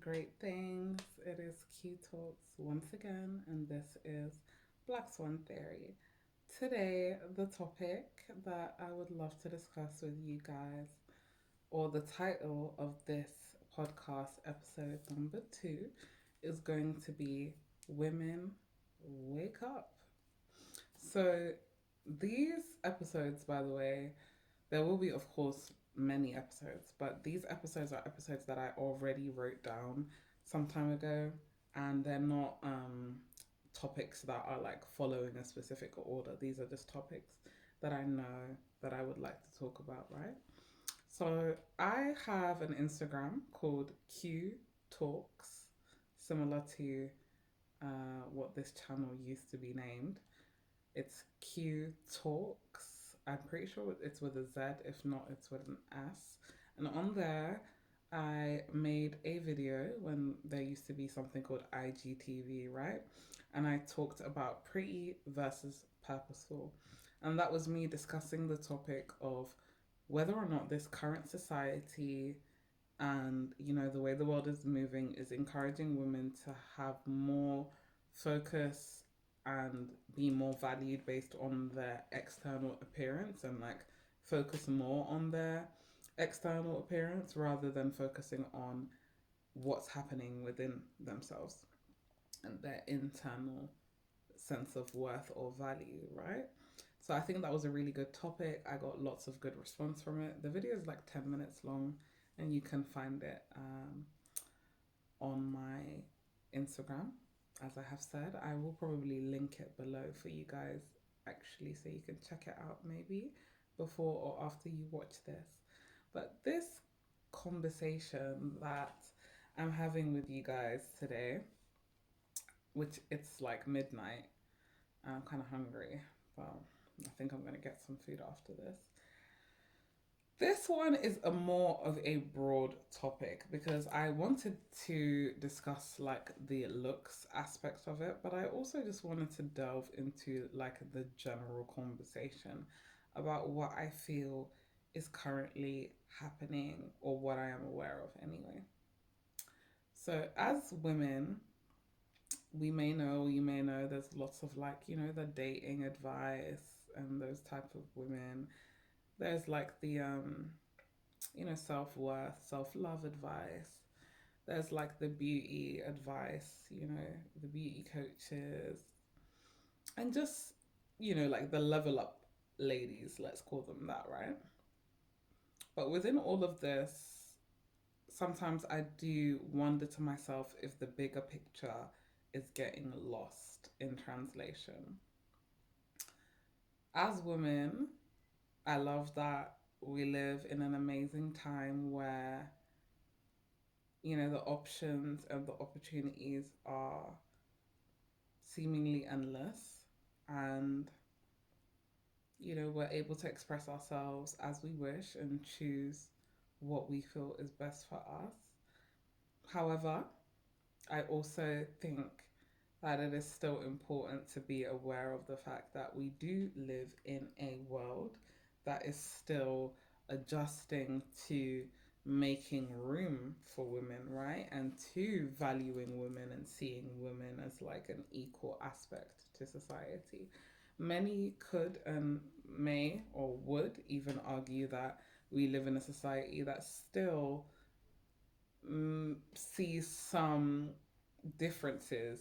Great things. It is Q Talks once again, and this is Black Swan Theory. Today, the topic that I would love to discuss with you guys, or the title of this podcast episode number two, is going to be Women Wake Up. So, these episodes, by the way, there will be, of course, many episodes, but these episodes are episodes that I already wrote down some time ago, and they're not topics that are like following a specific order. These are just topics that I know that I would like to talk about, right? So I have an Instagram called Q Talks, similar to what this channel used to be named. It's Q Talks. I'm pretty sure it's with a Z. If not, it's with an S. And on there, I made a video when there used to be something called IGTV, right? And I talked about pretty versus purposeful. And that was me discussing the topic of whether or not this current society and the way the world is moving is encouraging women to have more focus and be more valued based on their external appearance and like focus more on their external appearance rather than focusing on what's happening within themselves and their internal sense of worth or value, right? So I think that was a really good topic. I got lots of good response from it. The video is like 10 minutes long, and you can find it on my Instagram. As I have said, I will probably link it below for you guys actually so you can check it out maybe before or after you watch this. But this conversation that I'm having with you guys today, which it's like midnight, I'm kind of hungry. Well, I think I'm going to get some food after this. This one is a more of a broad topic because I wanted to discuss like the looks aspect of it, but I also just wanted to delve into like the general conversation about what I feel is currently happening or what I am aware of anyway. So as women, we may know, you may know, there's lots of like, the dating advice and those type of women. There's like the self-worth, self-love advice. There's like the beauty advice, the beauty coaches, and just like the level up ladies, let's call them that, right? But within all of this, sometimes I do wonder to myself if the bigger picture is getting lost in translation. As women, I love that we live in an amazing time where the options and the opportunities are seemingly endless, and we're able to express ourselves as we wish and choose what we feel is best for us. However, I also think that it is still important to be aware of the fact that we do live in a world that is still adjusting to making room for women, right? And to valuing women and seeing women as like an equal aspect to society. Many could and may or would even argue that we live in a society that still sees some differences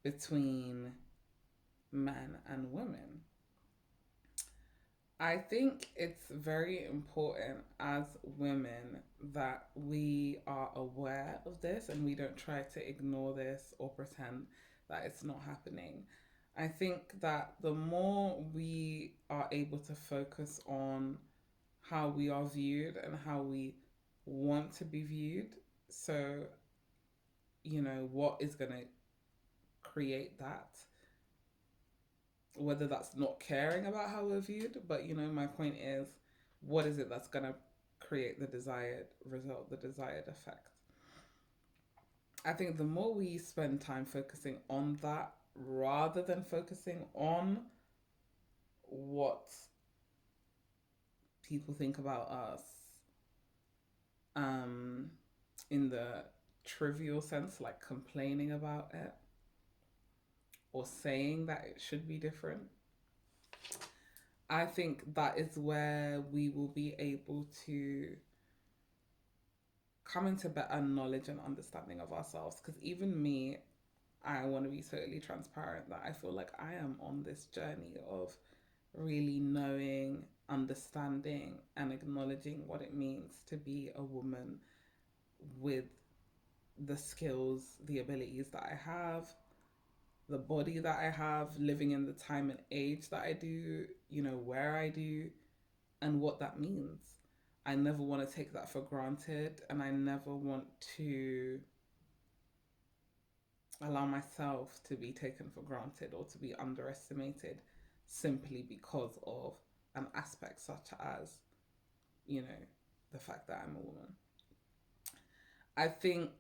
between men and women. I think it's very important as women that we are aware of this and we don't try to ignore this or pretend that it's not happening. I think that the more we are able to focus on how we are viewed and how we want to be viewed, so, what is going to create that, whether that's not caring about how we're viewed, but my point is, what is it that's going to create the desired result, the desired effect? I think the more we spend time focusing on that rather than focusing on what people think about us, um, in the trivial sense, like complaining about it or saying that it should be different, I think that is where we will be able to come into better knowledge and understanding of ourselves. Because even me, I want to be totally transparent that I feel like I am on this journey of really knowing, understanding, and acknowledging what it means to be a woman with the skills, the abilities that I have, the body that I have, living in the time and age that I do, where I do, and what that means. I never want to take that for granted, and I never want to allow myself to be taken for granted or to be underestimated simply because of an aspect such as, you know, the fact that I'm a woman. I think,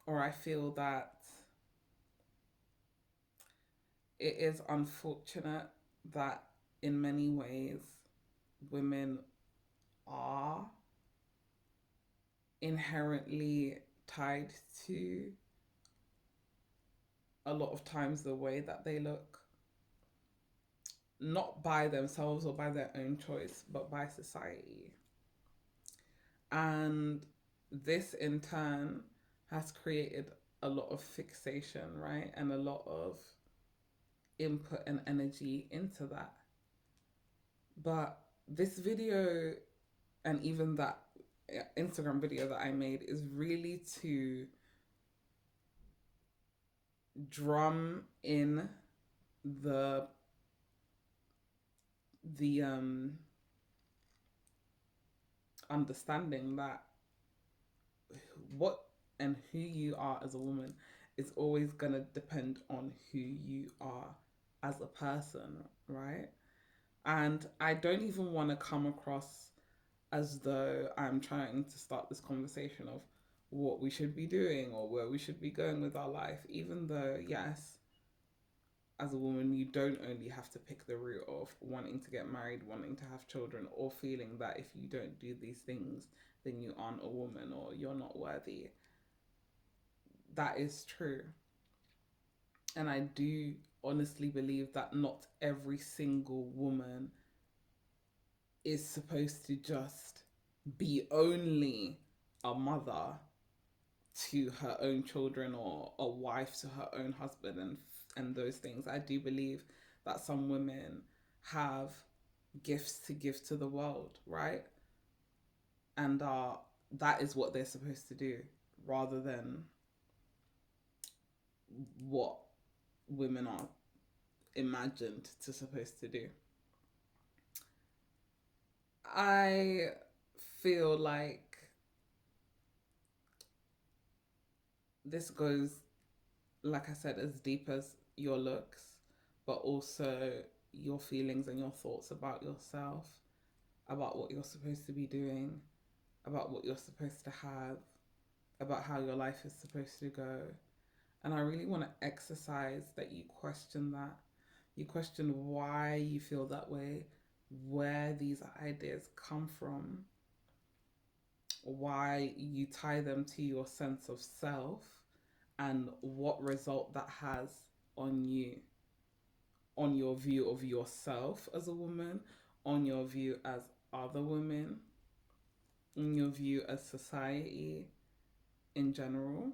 or I feel that it is unfortunate that in many ways women are inherently tied to a lot of times the way that they look, not by themselves or by their own choice, but by society. And this in turn has created a lot of fixation, right? And a lot of input and energy into that. But this video and even that Instagram video that I made is really to drum in the the understanding that what and who you are as a woman is always going to depend on who you are as a person, right? And I don't even want to come across as though I'm trying to start this conversation of what we should be doing or where we should be going with our life, even though, yes, as a woman, you don't only have to pick the route of wanting to get married, wanting to have children, or feeling that if you don't do these things, then you aren't a woman or you're not worthy. That is true. And I do honestly believe that not every single woman is supposed to just be only a mother to her own children or a wife to her own husband and those things. I do believe that some women have gifts to give to the world, right? And that is what they're supposed to do rather than what women are imagined to supposed to do. I feel like this goes, like I said, as deep as your looks, but also your feelings and your thoughts about yourself, about what you're supposed to be doing, about what you're supposed to have, about how your life is supposed to go. And I really want to exercise that you question that. You question why you feel that way, where these ideas come from, why you tie them to your sense of self, and what result that has on you, on your view of yourself as a woman, on your view as other women, in your view as society in general.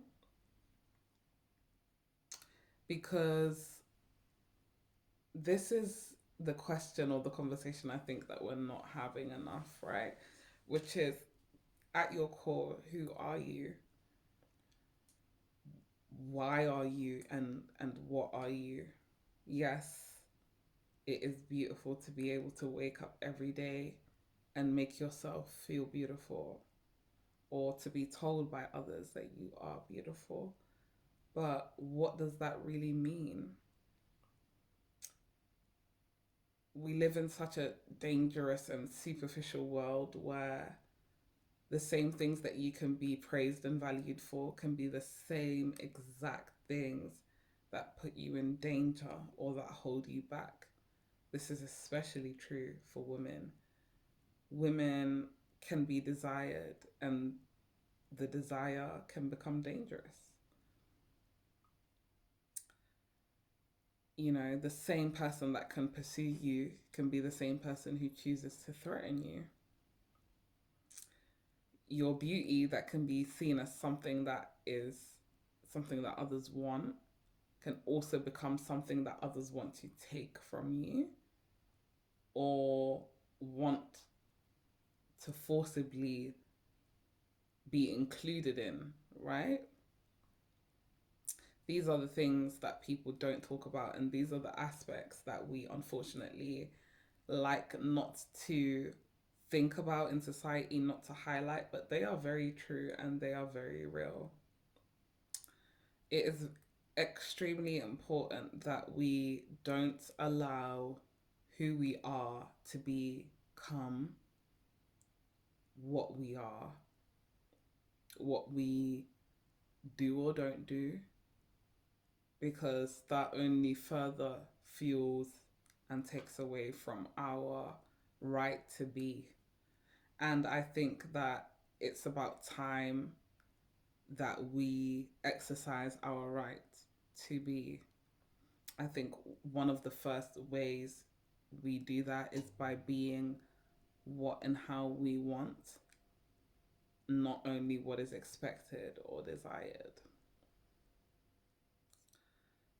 Because this is the question or the conversation I think that we're not having enough, right? Which is, at your core, who are you? Why are you? And what are you? Yes, it is beautiful to be able to wake up every day and make yourself feel beautiful, or to be told by others that you are beautiful. But what does that really mean? We live in such a dangerous and superficial world where the same things that you can be praised and valued for can be the same exact things that put you in danger or that hold you back. This is especially true for women. Women can be desired and the desire can become dangerous. You know, the same person that can pursue you can be the same person who chooses to threaten you. Your beauty that can be seen as something that is something that others want can also become something that others want to take from you or want to forcibly be included in, right? These are the things that people don't talk about, and these are the aspects that we unfortunately like not to think about in society, not to highlight, but they are very true and they are very real. It is extremely important that we don't allow who we are to become what we are, what we do or don't do, because that only further fuels and takes away from our right to be. And I think that it's about time that we exercise our right to be. I think one of the first ways we do that is by being what and how we want, not only what is expected or desired.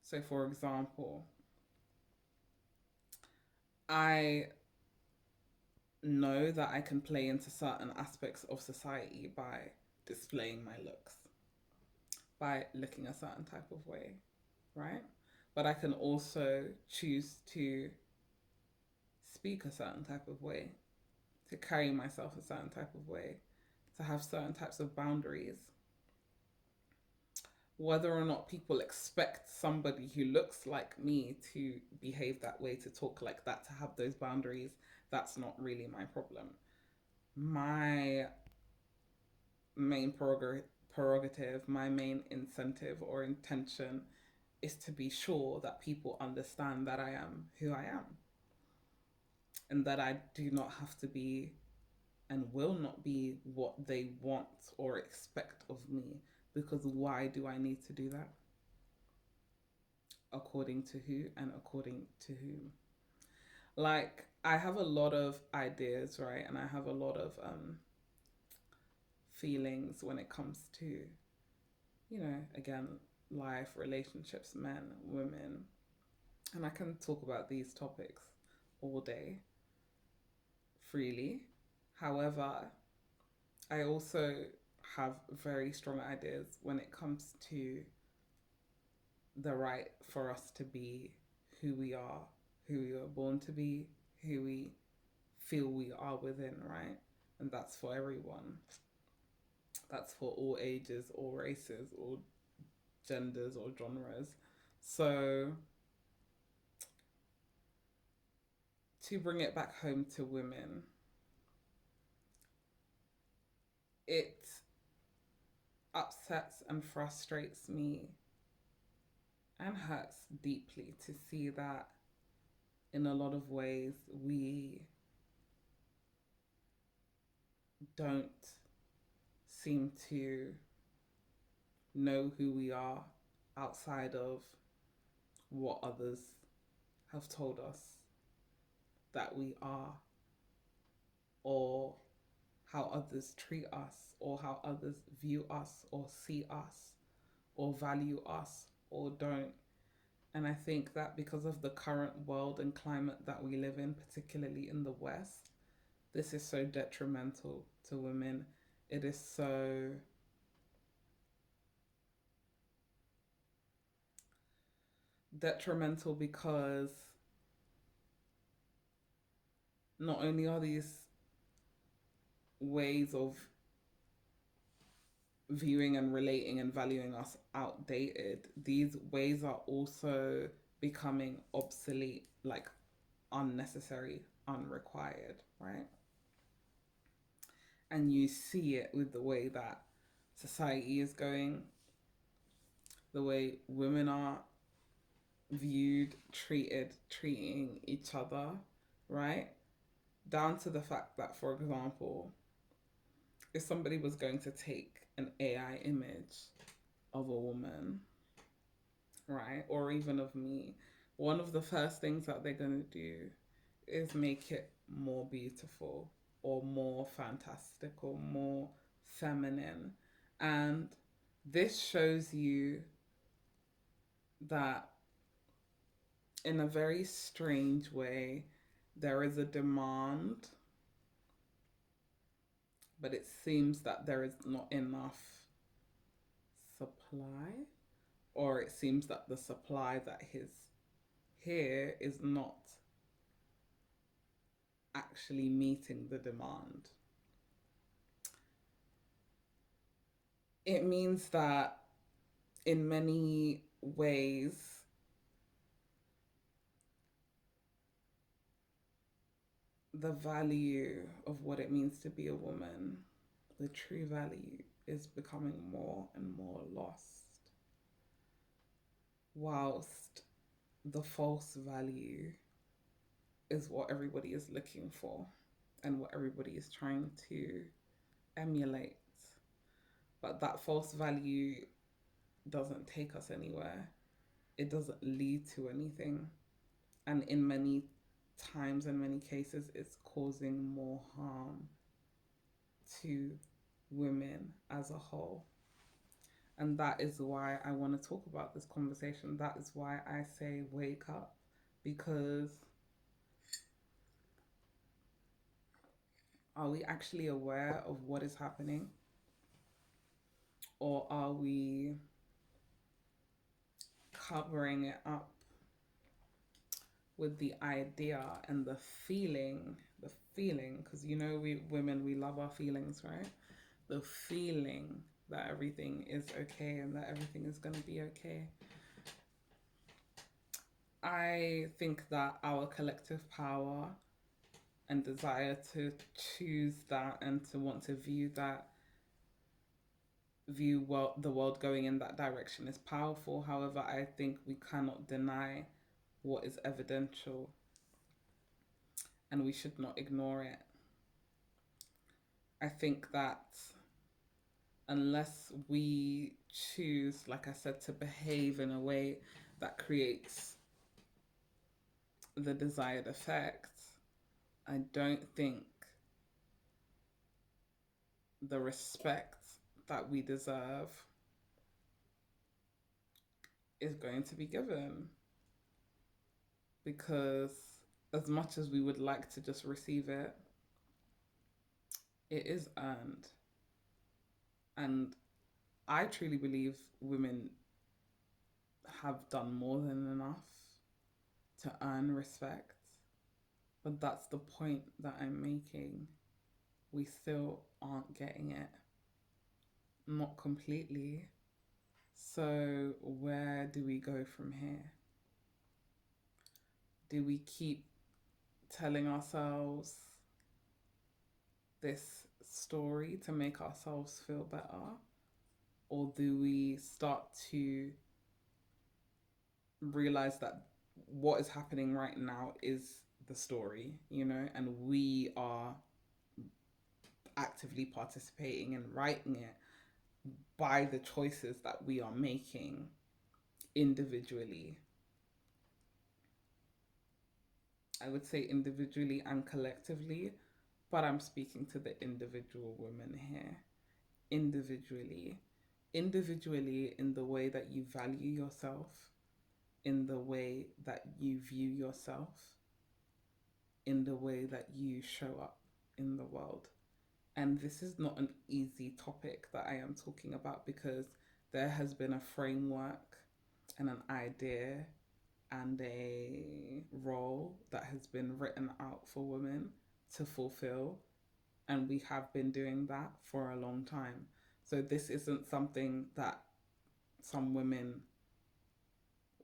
So, for example, I know that I can play into certain aspects of society by displaying my looks, by looking a certain type of way, right? But I can also choose to speak a certain type of way, to carry myself a certain type of way, to have certain types of boundaries. Whether or not people expect somebody who looks like me to behave that way, to talk like that, to have those boundaries, that's not really my problem. My main prerogative, my main incentive or intention is to be sure that people understand that I am who I am and that I do not have to be and will not be what they want or expect of me. Because why do I need to do that? According to who and according to whom? Like, I have a lot of ideas, right? And I have a lot of feelings when it comes to, again, life, relationships, men, women. And I can talk about these topics all day freely. However, I also have very strong ideas when it comes to the right for us to be who we are, who we were born to be, who we feel we are within, right? And that's for everyone. That's for all ages, all races, all genders, or genres. So, to bring it back home to women, it upsets and frustrates me and hurts deeply to see that in a lot of ways we don't seem to know who we are outside of what others have told us that we are, or how others treat us, or how others view us, or see us, or value us, or don't. And I think that because of the current world and climate that we live in, particularly in the West, this is so detrimental to women. It is so detrimental because not only are these ways of viewing and relating and valuing us outdated, these ways are also becoming obsolete, like unnecessary, unrequired, right? And you see it with the way that society is going, the way women are viewed, treated, treating each other, right? Down to the fact that, for example, if somebody was going to take an AI image of a woman, right? Or even of me, one of the first things that they're going to do is make it more beautiful or more fantastic or more feminine. And this shows you that in a very strange way, there is a demand, but it seems that there is not enough supply, or it seems that the supply that is here is not actually meeting the demand. It means that in many ways, the value of what it means to be a woman, the true value, is becoming more and more lost, whilst the false value is what everybody is looking for and what everybody is trying to emulate. But that false value doesn't take us anywhere, it doesn't lead to anything. And in many times and many cases, it's causing more harm to women as a whole. And that is why I want to talk about this conversation. That is why I say wake up, because are we actually aware of what is happening? Or are we covering it up with the idea and the feeling, because you know, we women, we love our feelings, right? The feeling that everything is okay and that everything is going to be okay. I think that our collective power and desire to choose that and to want to the world going in that direction is powerful. However, I think we cannot deny what is evidential, and we should not ignore it. I think that unless we choose, like I said, to behave in a way that creates the desired effect, I don't think the respect that we deserve is going to be given. Because as much as we would like to just receive it, it is earned. And I truly believe women have done more than enough to earn respect. But that's the point that I'm making. We still aren't getting it. Not completely. So, where do we go from here? Do we keep telling ourselves this story to make ourselves feel better? Or do we start to realize that what is happening right now is the story, you know, and we are actively participating in writing it by the choices that we are making individually? I would say individually and collectively, but I'm speaking to the individual women here. Individually. Individually, in the way that you value yourself, in the way that you view yourself, in the way that you show up in the world. And this is not an easy topic that I am talking about, because there has been a framework and an idea and a role that has been written out for women to fulfill. And we have been doing that for a long time. So this isn't something that some women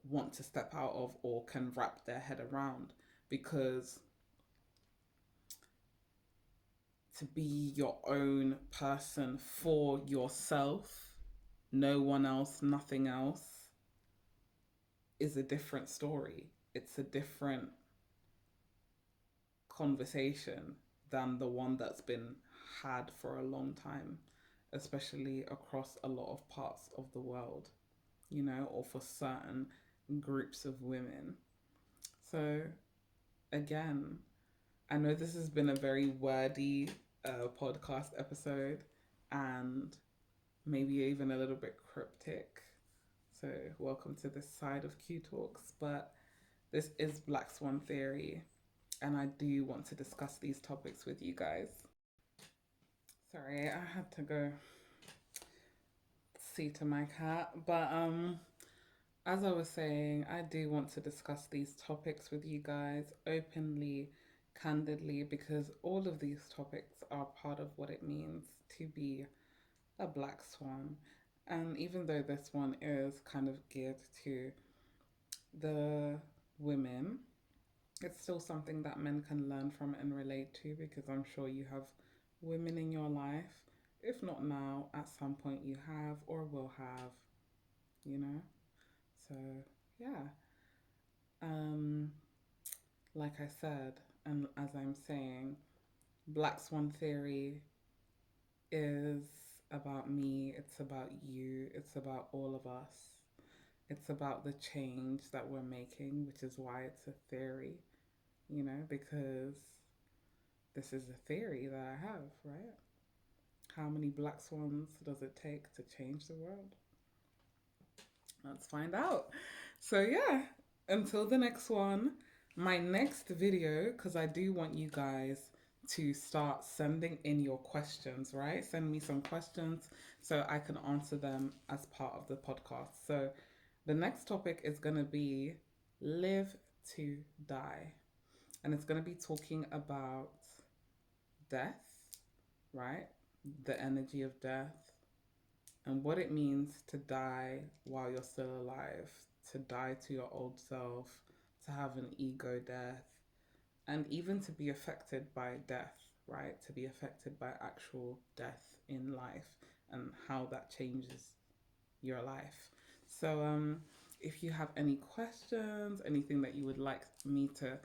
want to step out of or can wrap their head around, because to be your own person for yourself, no one else, nothing else, is a different story. It's a different conversation than the one that's been had for a long time. especially across a lot of parts of the world, or for certain groups of women. So, again, I know this has been a very wordy podcast episode and maybe even a little bit cryptic. So, welcome to this side of Q Talks. But this is Black Swan Theory, and I do want to discuss these topics with you guys. Sorry, I had to go see to my cat. But as I was saying, I do want to discuss these topics with you guys openly, candidly, because all of these topics are part of what it means to be a black swan. And even though this one is kind of geared to the women, it's still something that men can learn from and relate to because I'm sure you have women in your life. If not now, at some point you have or will have, you know? So, yeah. Um, like I said, and as I'm saying, Black Swan Theory is about me, it's about you, it's about all of us. It's about the change that we're making, which is why it's a theory, because this is a theory that I have, right? How many black swans does it take to change the world? Let's find out. So, yeah, until the next one, my next video, because I do want you guys to start sending in your questions, right? Send me some questions so I can answer them as part of the podcast. So, the next topic is going to be live to die. And it's going to be talking about death, right? The energy of death and what it means to die while you're still alive, to die to your old self, to have an ego death, and even to be affected by death, right? To be affected by actual death in life and how that changes your life. So, if you have any questions, anything that you would like me to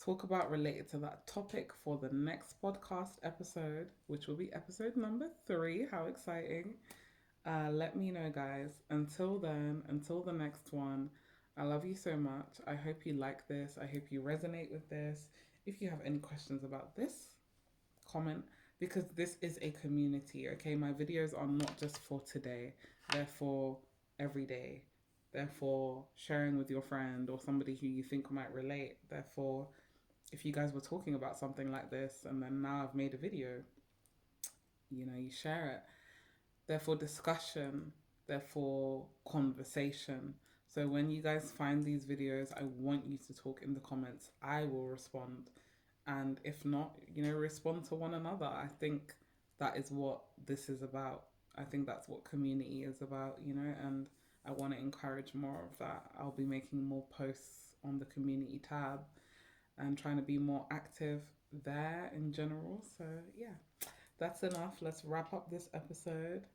talk about related to that topic for the next podcast episode, which will be episode number 3, how exciting! Let me know, guys. Until then, until the next one, I love you so much. I hope you like this. I hope you resonate with this. If you have any questions about this, comment because this is a community, okay? My videos are not just for today, they're for every day. Therefore, sharing with your friend or somebody who you think might relate. Therefore, if you guys were talking about something like this and then now I've made a video, you share it. Therefore, discussion, therefore, conversation. So when you guys find these videos, I want you to talk in the comments. I will respond. And if not, respond to one another. I think that is what this is about. I think that's what community is about, and I want to encourage more of that. I'll be making more posts on the community tab and trying to be more active there in general. So, yeah, that's enough. Let's wrap up this episode.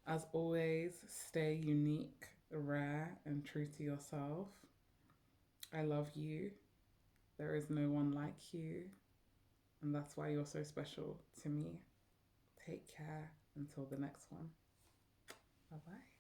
As always, stay unique, rare, and true to yourself. I love you. There is no one like you. And that's why you're so special to me. Take care until the next one. Bye bye.